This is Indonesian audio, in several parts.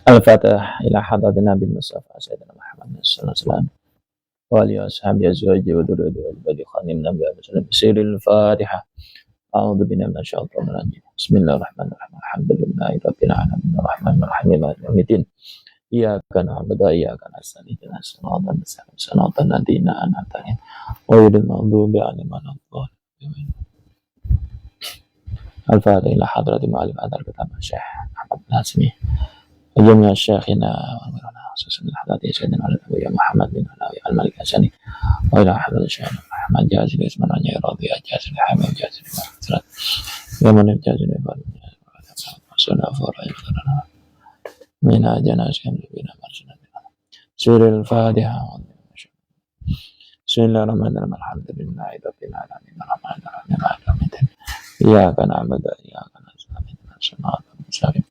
Al-Fatihah ila hadratin Nabi Mustafa Sayyidina Muhammad sallallahu alaihi wasallam wa alihi washabihi azwaji wa dzurriyyati wa badi khanim Nabi sallallahu alaihi Fatihah. A'udzu billahi minasyaitonir rajim. Bismillahirrahmanirrahim. Alhamdulillahi rabbil alamin arrahmanir rahim maliki yaumiddin. Iyyaka na'budu wa iyyaka nasta'in ihdinas siratal mustaqim siratal ladzina an'amta 'alaihim ghairil maghdubi 'alaihim waladdallin. Al-Fatihah ila hadratin Ma'alim Adar Kitab Syekh Ahmad Nasmi. Ajamnya Syekhina wa amirana susun al-hadati Sayyidina Al-Nabi Muhammad bin Alawi Al-Malik Hasani wa ila hadrat Syekh Muhammad Jazil Ismananya Radhi Jazil Hamid Jazil Maksrat Yaman Jazil Sunnah Faraj Mina Janaskan Bina Marsuna Surah Al-Fatihah. Bismillahirrahmanirrahim. Alhamdulillahi rabbil alamin arrahmanir rahim maliki yaumiddin. Iyyaka na'budu wa iyyaka nasta'in ihdinas siratal mustaqim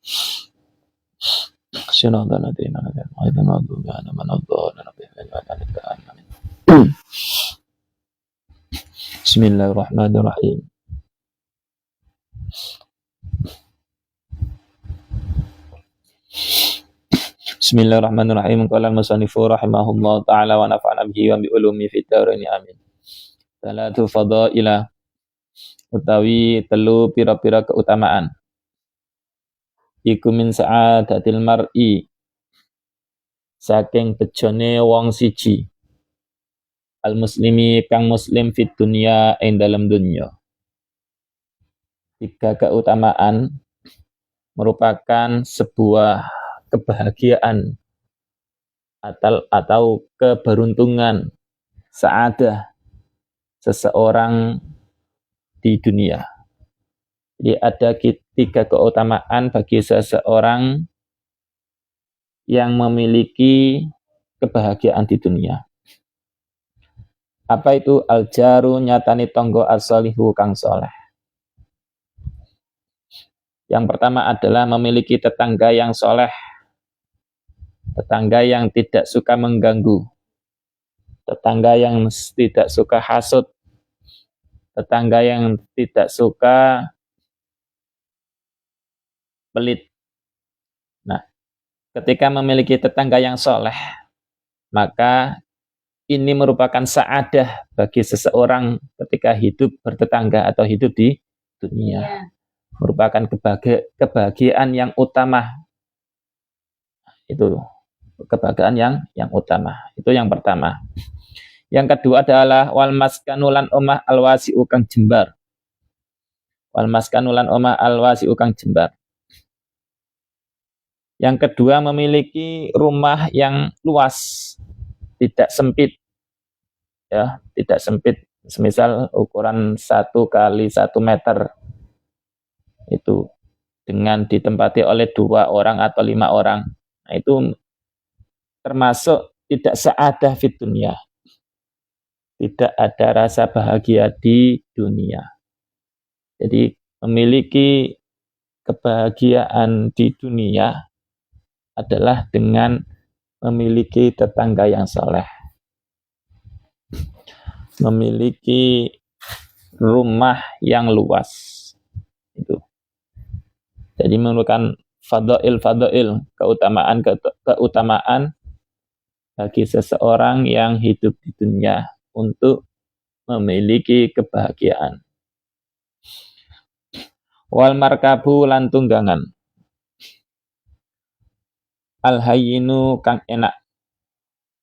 siratal ladzina an'amta 'alaihim ghairil maghdubi 'alaihim waladdallin. Bismillahirrahmanirrahim. Bismillahirrahmanirrahim. Qala al-musannifu rahimahullah ta'ala wa nafa'ana bihi wa bi ulumi fid dharain amin. Salatu fadailah utawi telu pira-pira keutamaan. Iku min sa'adatil mar'i saking bejone wong siji. Al muslimi kang muslim fit dunya ing dalam dunya. Tiga keutamaan merupakan sebuah kebahagiaan atau keberuntungan sa'adah seseorang di dunia. Jadi ada tiga keutamaan bagi seseorang yang memiliki kebahagiaan di dunia. Apa itu? Al-jaru nyatani tonggo as-solihu kang soleh. Yang pertama adalah memiliki tetangga yang soleh, tetangga yang tidak suka mengganggu, tetangga yang tidak suka hasut, tetangga yang tidak suka pelit. Nah, ketika memiliki tetangga yang soleh, maka ini merupakan sa'adah bagi seseorang ketika hidup bertetangga atau hidup di dunia. Merupakan kebahagiaan yang utama. Itu kebahagiaan yang utama. Itu yang pertama. Yang kedua adalah wal maskanulan omah alwasi'u kang jembar. Wal maskanulan omah alwasi'u kang jembar. Yang kedua memiliki rumah yang luas, tidak sempit. Ya, tidak sempit. Semisal ukuran 1 kali 1 meter. Itu dengan ditempati oleh 2 orang atau 5 orang. Nah, itu termasuk tidak sa'adah fid dunya. Tidak ada rasa bahagia di dunia. Jadi memiliki kebahagiaan di dunia adalah dengan memiliki tetangga yang soleh. Memiliki rumah yang luas. Itu. Jadi merupakan fadail, keutamaan bagi seseorang yang hidup di dunia untuk memiliki kebahagiaan. Wal markabu lan tunggangan. Al hayyinu kang enak.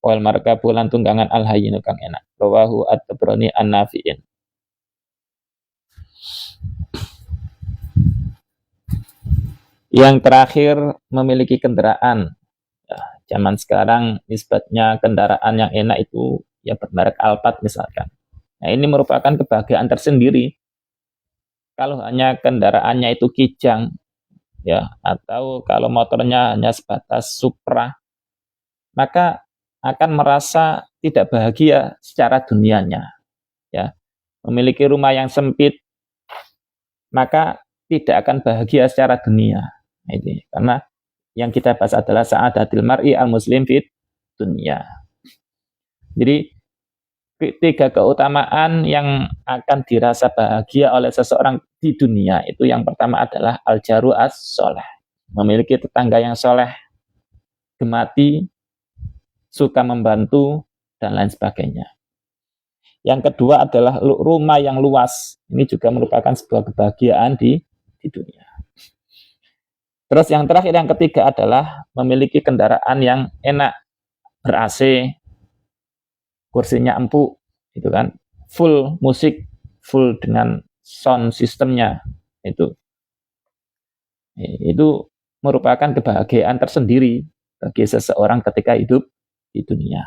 Wal markabu lan tunggangan al hayyinu kang enak. Rawahu at-Tabrani an-Nafi'in. Yang terakhir memiliki kendaraan. Ya, zaman sekarang nisbatnya kendaraan yang enak itu ya bermerek Alphard misalkan. Nah, ini merupakan kebahagiaan tersendiri. Kalau hanya kendaraannya itu kijang, ya, atau kalau motornya hanya sebatas Supra, maka akan merasa tidak bahagia secara dunianya. Ya, memiliki rumah yang sempit, maka tidak akan bahagia secara dunia. Ini karena yang kita bahas adalah sa'adatil mar'i al-muslim fit dunya. Jadi tiga keutamaan yang akan dirasa bahagia oleh seseorang di dunia itu yang pertama adalah al-jaru as-soleh, memiliki tetangga yang soleh, gemati, suka membantu, dan lain sebagainya. Yang kedua adalah rumah yang luas. Ini juga merupakan sebuah kebahagiaan di dunia. Terus yang terakhir, yang ketiga adalah memiliki kendaraan yang enak, ber-AC, kursinya empuk, gitu kan, full musik, full dengan sound sistemnya. Itu merupakan kebahagiaan tersendiri bagi seseorang ketika hidup di dunia.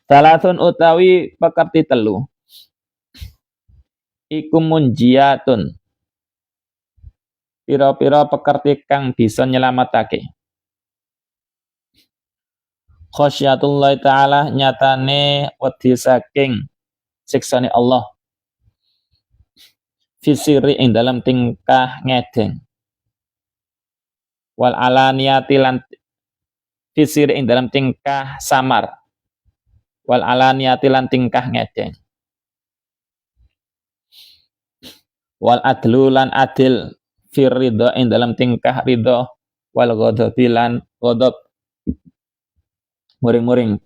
Salatun utawi pekerti telu iku munjiatun, pira-pira pekerti kang bisa nyelamatake. Khasyatullah ta'ala, nyatane wedi saking siksane Allah, fisiri ing dalam tingkah ngedeng, wal alaniyati lan fisiri ing dalam tingkah samar, wal alaniyati lan tingkah ngedeng, wal adlu lan adil, fir ridho ing dalam tingkah ridho, wal ghadabi lan ghadab, muring-muring,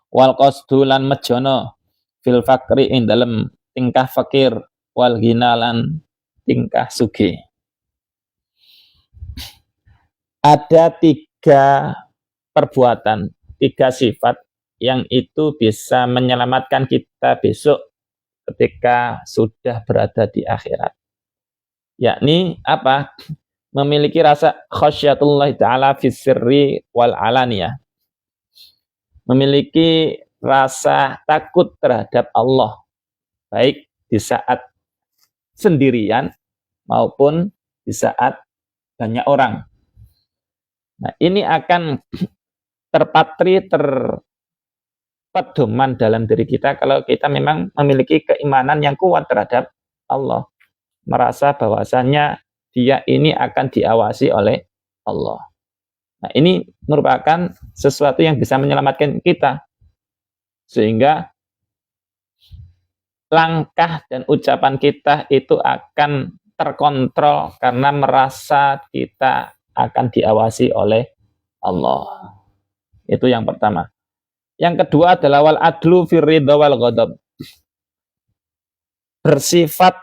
wal qasdu lan mejono, fil fakri ing dalam tingkah fakir, wal ghina lan tingkah sugih. Ada 3 perbuatan, 3 sifat yang itu bisa menyelamatkan kita besok ketika sudah berada di akhirat. Yakni apa? Memiliki rasa khasyatullah ta'ala fis sirri wal alaniyah. Memiliki rasa takut terhadap Allah, baik di saat sendirian maupun di saat banyak orang. Nah, ini akan terpatri, terpedoman dalam diri kita kalau kita memang memiliki keimanan yang kuat terhadap Allah. Merasa bahwasannya dia ini akan diawasi oleh Allah. Nah, ini merupakan sesuatu yang bisa menyelamatkan kita. Sehingga langkah dan ucapan kita itu akan terkontrol karena merasa kita akan diawasi oleh Allah. Itu yang pertama. Yang kedua adalah wal adlu fir ridha wal ghadab. Bersifat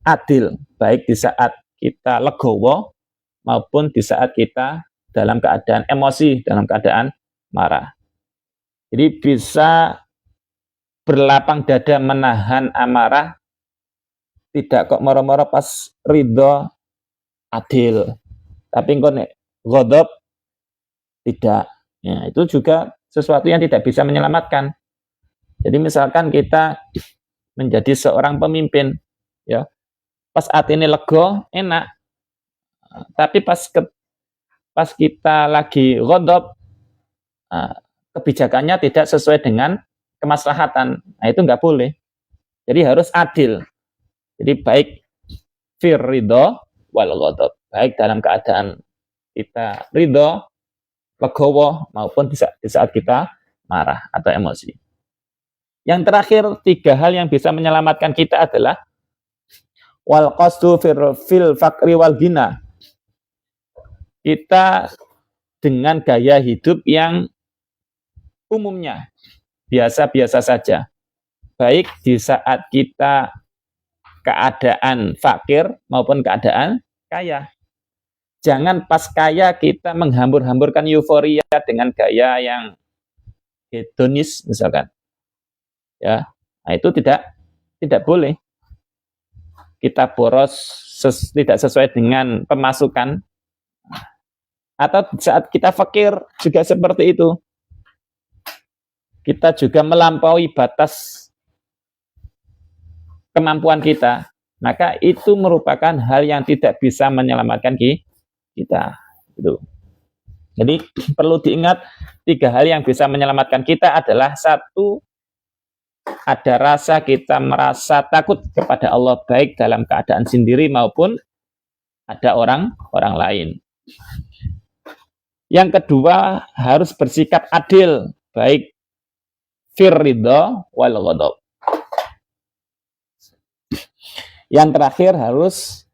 adil, baik di saat kita legowo maupun di saat kita dalam keadaan emosi, dalam keadaan marah. Jadi bisa berlapang dada menahan amarah, tidak kok moro-moro pas ridho adil, tapi kok nek ghadab tidak. Ya, itu juga sesuatu yang tidak bisa menyelamatkan. Jadi misalkan kita menjadi seorang pemimpin, ya, pas atine lego enak, tapi pas kita lagi ghadab, kebijakannya tidak sesuai dengan kemaslahatan. Nah, itu nggak boleh. Jadi harus adil. Jadi baik fir ridho wal ghadab, baik dalam keadaan kita ridho, legowo maupun di saat kita marah atau emosi. Yang terakhir, 3 hal yang bisa menyelamatkan kita adalah wal qasdu fil fakri wal ghina. Kita dengan gaya hidup yang umumnya biasa-biasa saja. Baik di saat kita keadaan fakir maupun keadaan kaya. Jangan pas kaya kita menghambur-hamburkan euforia dengan gaya yang hedonis misalkan. Ya, nah itu tidak boleh. Kita boros tidak sesuai dengan pemasukan. Atau saat kita fakir juga seperti itu. Kita juga melampaui batas kemampuan kita. Maka itu merupakan hal yang tidak bisa menyelamatkan kita. Gitu. Jadi perlu diingat 3 hal yang bisa menyelamatkan kita adalah 1, ada rasa kita merasa takut kepada Allah baik dalam keadaan sendiri maupun ada orang lain. Yang kedua, harus bersikap adil baik fir ridha wal ghadab. Yang terakhir harus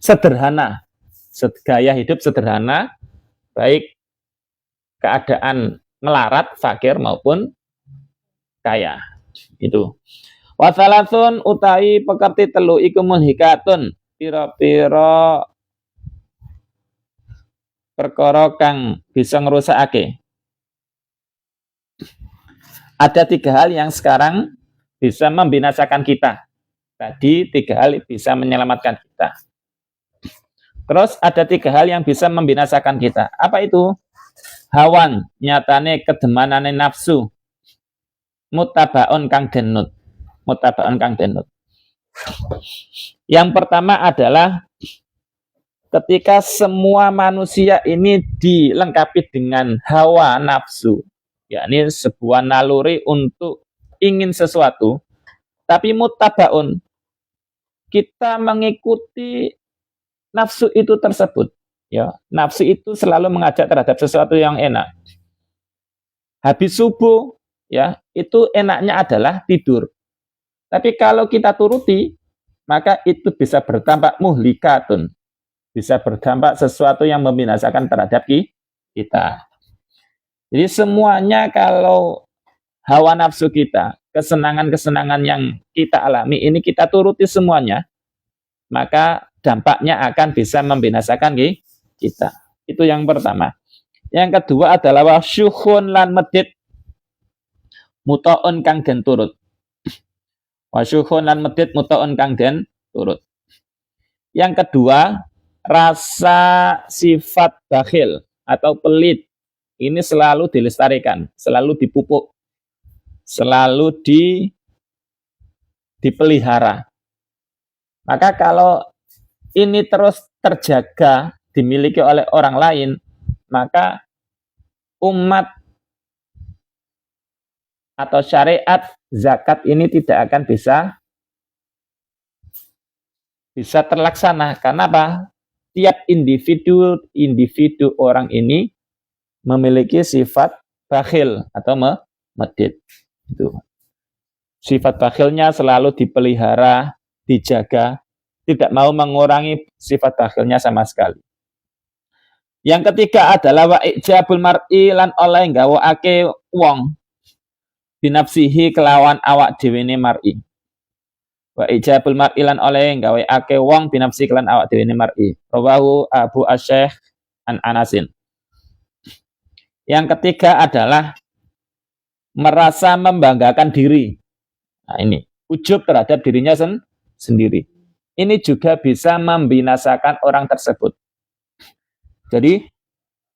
sederhana, gaya hidup sederhana, baik keadaan melarat, fakir maupun kaya. Itu. Wa salatsun utawi pekerti telu iku munhikatun pira-pira perkara kang bisa ngerusakake. Ada 3 hal yang sekarang bisa membinasakan kita. Tadi 3 hal bisa menyelamatkan kita. Terus ada 3 hal yang bisa membinasakan kita. Apa itu? Hawan, nyatane kedemanane nafsu. Mutabaun kang denut. Mutabaun kang denut. Yang pertama adalah ketika semua manusia ini dilengkapi dengan hawa nafsu, yakni sebuah naluri untuk ingin sesuatu, tapi mutabaun, kita mengikuti nafsu itu tersebut. Ya, nafsu itu selalu mengajak terhadap sesuatu yang enak. Habis subuh, ya, itu enaknya adalah tidur. Tapi kalau kita turuti, maka itu bisa berdampak muhlikatun, bisa berdampak sesuatu yang membinasakan terhadap kita. Jadi semuanya kalau hawa nafsu kita, kesenangan-kesenangan yang kita alami ini kita turuti semuanya, maka dampaknya akan bisa membinasakan kita. Itu yang pertama. Yang kedua adalah wasyuhun lan medit mutaun kang den turut. Wasyuhun lan medit mutaun kang den turut. Yang kedua, rasa sifat bakhil atau pelit ini selalu dilestarikan, selalu dipupuk, selalu dipelihara. Maka kalau ini terus terjaga, dimiliki oleh orang lain, maka umat atau syariat zakat ini tidak akan bisa terlaksana. Karena apa? Tiap individu orang ini memiliki sifat bakhil atau medit. Itu. Sifat bakhilnya selalu dipelihara, dijaga, tidak mau mengurangi sifat bakhilnya sama sekali. Yang ketiga adalah wa ijabul mar'i lan oleh gawake wong binafsihi kelawan awak dhewe ne mar'i. Wa ijabul mar'i lan oleh gawake wong binafsihi kelawan awak dhewe ne mar'i. Rawahu Abu Asy-Syaikh an Anasin. Yang ketiga adalah merasa membanggakan diri. Nah ini, ujub terhadap dirinya sendiri. Ini juga bisa membinasakan orang tersebut. Jadi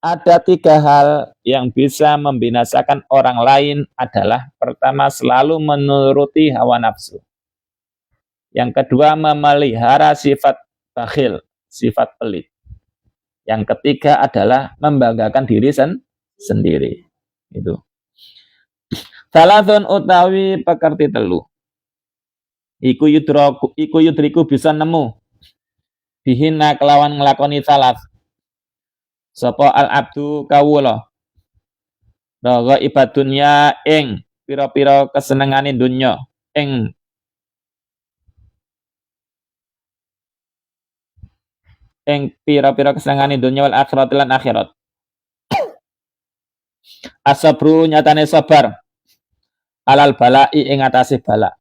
ada 3 hal yang bisa membinasakan orang lain adalah pertama selalu menuruti hawa nafsu. Yang kedua memelihara sifat bakhil, sifat pelit. Yang ketiga adalah membanggakan diri sendiri. Itu. Salasun utawi pekerti telu. Iku yudriku bisa nemu. Bihina kelawan ngelakoni salat. Sapa al abdu kawula. Raga ibadunya ing pira-pira kesenengane dunya ing pira-pira kesenengane dunya wal akhirat lan akhirat. Asabru nyatane sabar alal balai ing atase bala.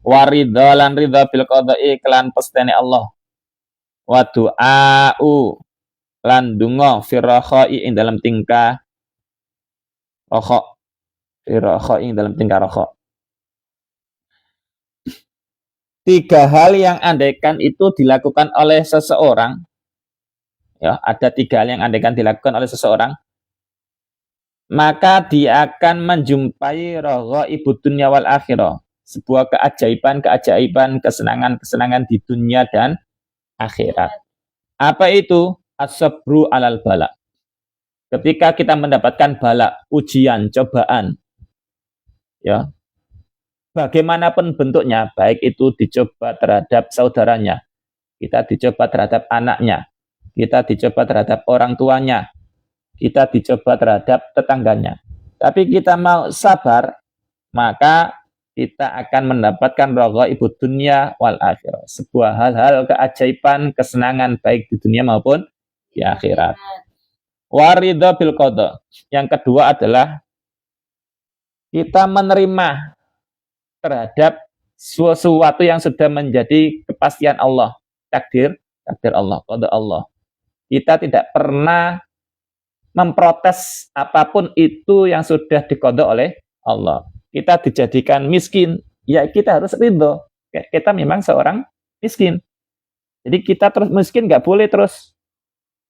Waridha lan ridha bil qada'i kelan pestene Allah. Wa du'a'u lan donga firrakhai ing dalam tingkah rokok. Firrakhai ing dalam tingkah rokok. 3 hal yang andaikan itu dilakukan oleh seseorang, ya, ada 3 hal yang andaikan dilakukan oleh seseorang, maka dia akan menjumpai raghaibud dunya wal akhirah, sebuah keajaiban, kesenangan di dunia dan akhirat. Apa itu? As-sabru alal bala. Ketika kita mendapatkan bala, ujian, cobaan, ya, bagaimanapun bentuknya, baik itu dicoba terhadap saudaranya, kita dicoba terhadap anaknya, kita dicoba terhadap orang tuanya, kita dicoba terhadap tetangganya. Tapi kita mau sabar, maka kita akan mendapatkan raghaibud dunya wal akhirah. Sebuah hal-hal keajaiban, kesenangan baik di dunia maupun di akhirat. Waridha bil qada. Yang kedua adalah kita menerima terhadap sesuatu yang sudah menjadi kepastian Allah, takdir Allah, qada Allah. Kita tidak pernah memprotes apapun itu yang sudah diqada oleh Allah. Kita dijadikan miskin, ya kita harus ridho. Kita memang seorang miskin. Jadi kita terus miskin, nggak boleh terus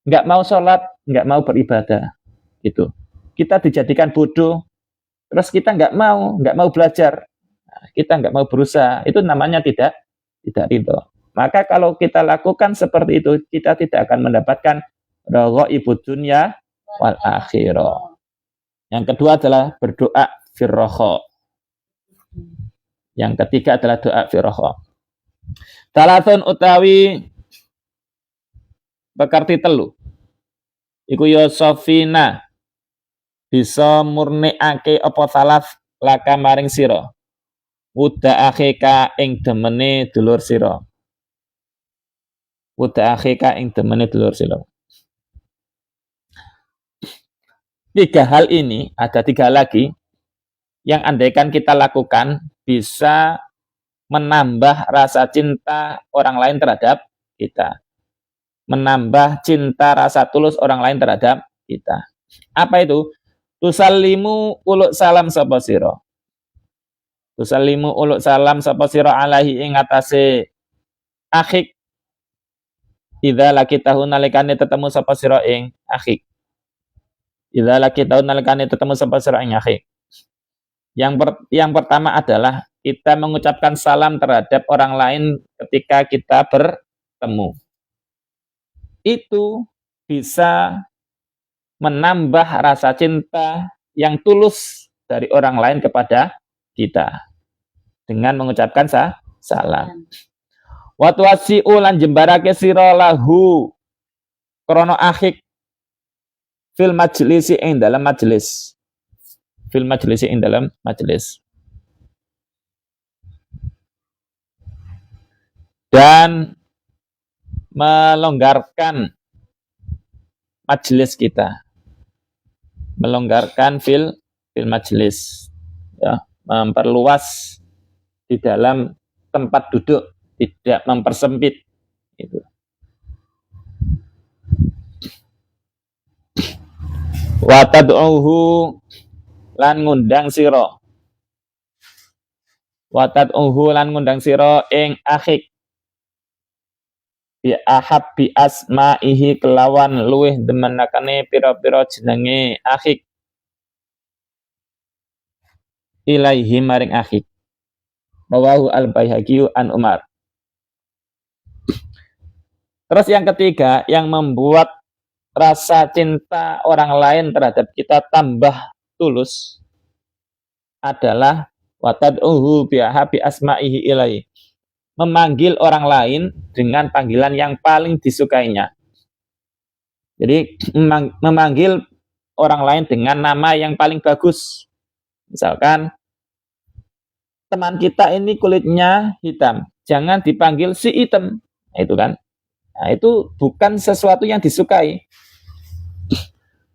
nggak mau sholat, nggak mau beribadah. Gitu. Kita dijadikan bodoh, terus kita nggak mau belajar. Kita nggak mau berusaha. Itu namanya tidak ridho. Maka kalau kita lakukan seperti itu, kita tidak akan mendapatkan raghaibud dunya wal akhirah. Yang kedua adalah berdoa firroho. Yang ketiga adalah doa firroho. Talatun utawi pekerti telu. Iku yosofina bisa murniake apa salaf laka maring sira. Wuda akhika ing demene dulur sira. Wuda akhika ing demene dulur sira. Tiga hal ini, ada tiga lagi yang andaikan kita lakukan bisa menambah rasa cinta orang lain terhadap kita. Menambah cinta rasa tulus orang lain terhadap kita. Apa itu? Tusallimu uluk salam sapa sira. Tusallimu uluk salam sapa sira alaihi ing atase akhik. Idza lakitahu nalikane tetemu sapa sira ing akhik. Idza lakitahu nalikane tetemu sapa sira ing akhik. Yang pertama adalah kita mengucapkan salam terhadap orang lain ketika kita bertemu. Itu bisa menambah rasa cinta yang tulus dari orang lain kepada kita dengan mengucapkan salam. Wa tuwasi'u lan jembarake sira lahu krana akhik fil majlisi ing dalam majelis. Fil majlisi ing dalam majelis. Dan melonggarkan majelis kita. Melonggarkan fil majelis. Ya, memperluas di dalam tempat duduk, tidak mempersempit. Itu. Wa tad'uhu lan ngundang sira. Wa tad'uhu lan ngundang sira ing akhik bi ahabbi asma'ihi kelawan luweh demenakane pira-pira jenenge akhik ilaihi maring akhik. Rawahu al-Baihaqi an Umar. Terus yang ketiga yang membuat rasa cinta orang lain terhadap kita tambah tulus adalah watad'uhu bi'ahabi asma'ihi ilaihi. Memanggil orang lain dengan panggilan yang paling disukainya. Jadi memanggil orang lain dengan nama yang paling bagus. Misalkan teman kita ini kulitnya hitam, jangan dipanggil si hitam. Itu kan. Nah, itu bukan sesuatu yang disukai.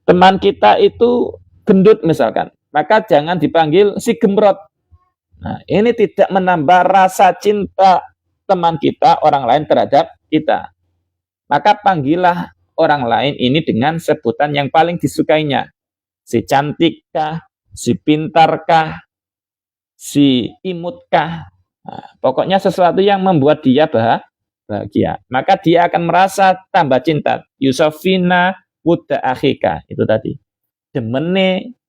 Teman kita itu gendut misalkan, maka jangan dipanggil si gemrot. Nah, ini tidak menambah rasa cinta teman kita, orang lain terhadap kita. Maka panggillah orang lain ini dengan sebutan yang paling disukainya. Si cantikkah, si pintarkah, si imutkah. Nah, pokoknya sesuatu yang membuat dia bahagia. Maka dia akan merasa tambah cinta. Yusofina wuda akhika. Itu tadi. Demene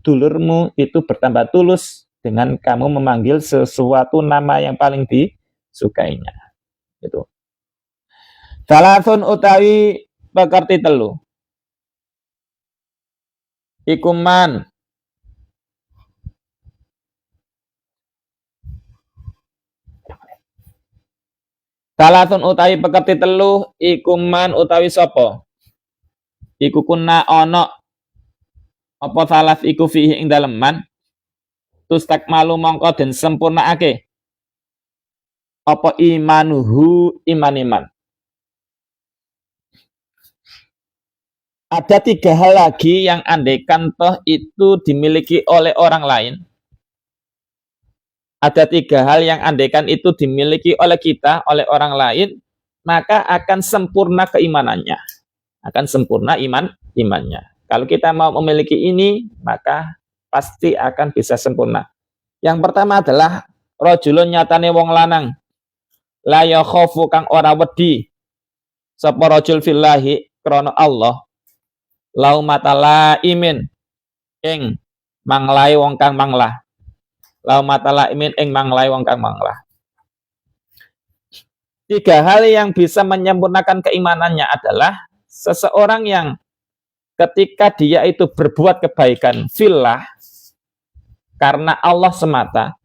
dulurmu itu bertambah tulus dengan kamu memanggil sesuatu nama yang paling disukainya. Itu. Salasun utawi pekerti telu. Ikuman Salasun utawi pekerti telu ikuman utawi sapa? Iku kuna ana Apa salaf iku fihi ing dalem man tustakmalu mongko den sempurnaake apa imanuhu iman. Ada 3 hal lagi yang andaikan toh itu dimiliki oleh orang lain. Ada 3 hal yang andaikan itu dimiliki oleh kita, oleh orang lain, maka akan sempurna keimanannya. Akan sempurna imannya. Kalau kita mau memiliki ini, maka pasti akan bisa sempurna. Yang pertama adalah rajulun nyatane wong lanang. La yakhafu kang ora wedi. Sapa rajul fillahi krana Allah. Laumatala imin ing manglai wong kang manglah. Laumatala imin ing manglai wong kang manglah. 3 hal yang bisa menyempurnakan keimanannya adalah seseorang yang ketika dia itu berbuat kebaikan fillah karena Allah semata,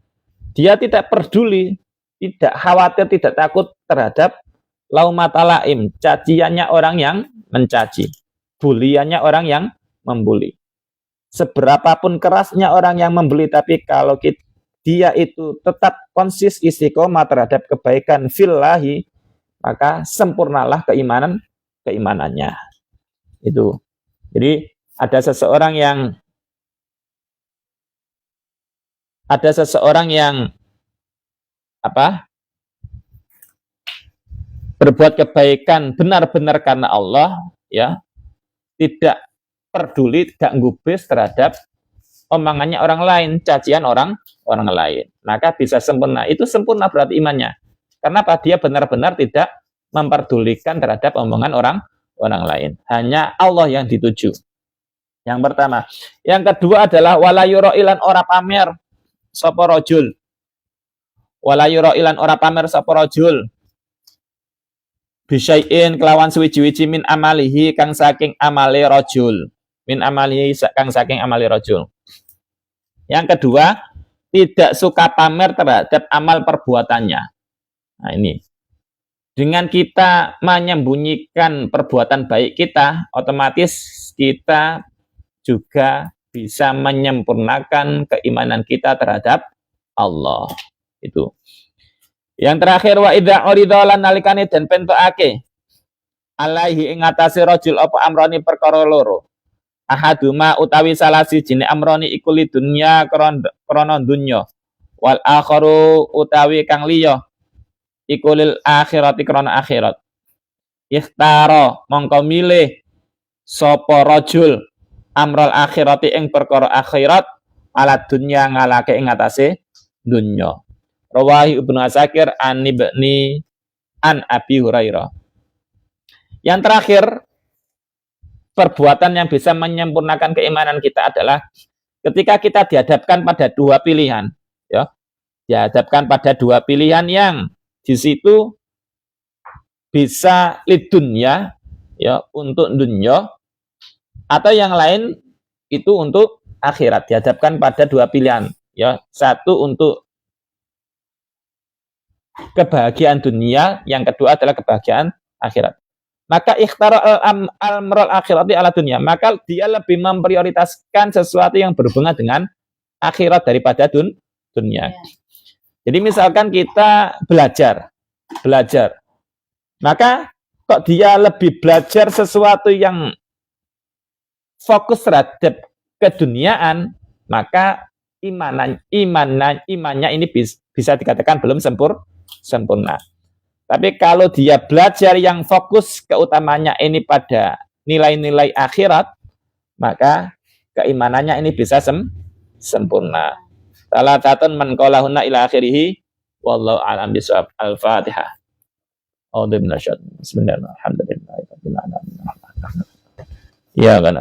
dia tidak peduli, tidak khawatir, tidak takut terhadap laumatalaim, caciannya orang yang mencaci, buliannya orang yang membuli. Seberapapun kerasnya orang yang membuli, tapi kalau dia itu tetap konsis istiqomah terhadap kebaikan fillahi, maka sempurnalah keimanannya. Itu. Jadi ada seseorang yang berbuat kebaikan benar-benar karena Allah, ya, tidak peduli, tidak gubris terhadap omongannya orang lain, cacian orang lain, maka bisa sempurna. Itu sempurna berarti imannya. Kenapa? Dia benar-benar tidak memperdulikan terhadap omongan orang lain. Hanya Allah yang dituju. Yang pertama. Yang kedua adalah wala yurailan ora pamer sapa rajul. Wala yurailan ora pamer sapa rajul. Bisyai'in kelawan suwiji-wiji min amalihi kang saking amale rajul. Min amalihi kang saking amale rajul. Yang kedua, tidak suka pamer terhadap amal perbuatannya. Nah ini. Dengan kita menyembunyikan perbuatan baik kita, otomatis kita juga bisa menyempurnakan keimanan kita terhadap Allah. Itu. Yang terakhir wa idza urida lan nalikane den pentokake alaihi ing atase rajul apa amroni perkara loro. Ahaduma utawi salah sijine amroni iku lidunya krana dunya. Wal akharu utawi kang liya iku lil akhirati krana akhirat. Ikhtara mongko milih sapa rajul amral akhirati ing perkara akhirat ala dunya ngalake ing atase dunya. Rawahi Ibnu Asakir an Ibni an Abi Hurairah. Yang terakhir, perbuatan yang bisa menyempurnakan keimanan kita adalah ketika kita dihadapkan pada 2 pilihan, ya. Dihadapkan pada 2 pilihan yang di situ bisa lidunya, ya, untuk dunya, atau yang lain itu untuk akhirat. Dihadapkan pada 2 pilihan, ya. Satu untuk kebahagiaan dunia, yang kedua adalah kebahagiaan akhirat. Maka ikhtara al-amral akhirati ala dunia, maka dia lebih memprioritaskan sesuatu yang berhubungan dengan akhirat daripada dunia. Jadi misalkan kita belajar, maka kok dia lebih belajar sesuatu yang fokus terhadap keduniaan, maka imannya ini bisa dikatakan belum sempurna. Tapi kalau dia belajar yang fokus keutamanya ini pada nilai-nilai akhirat, maka keimanannya ini bisa sempurna. Salatatun man qalahunna ila akhirih wallahu a'lam bishawab. Al-Fatihah. Bismillahirrahmanirrahim. Ya kan.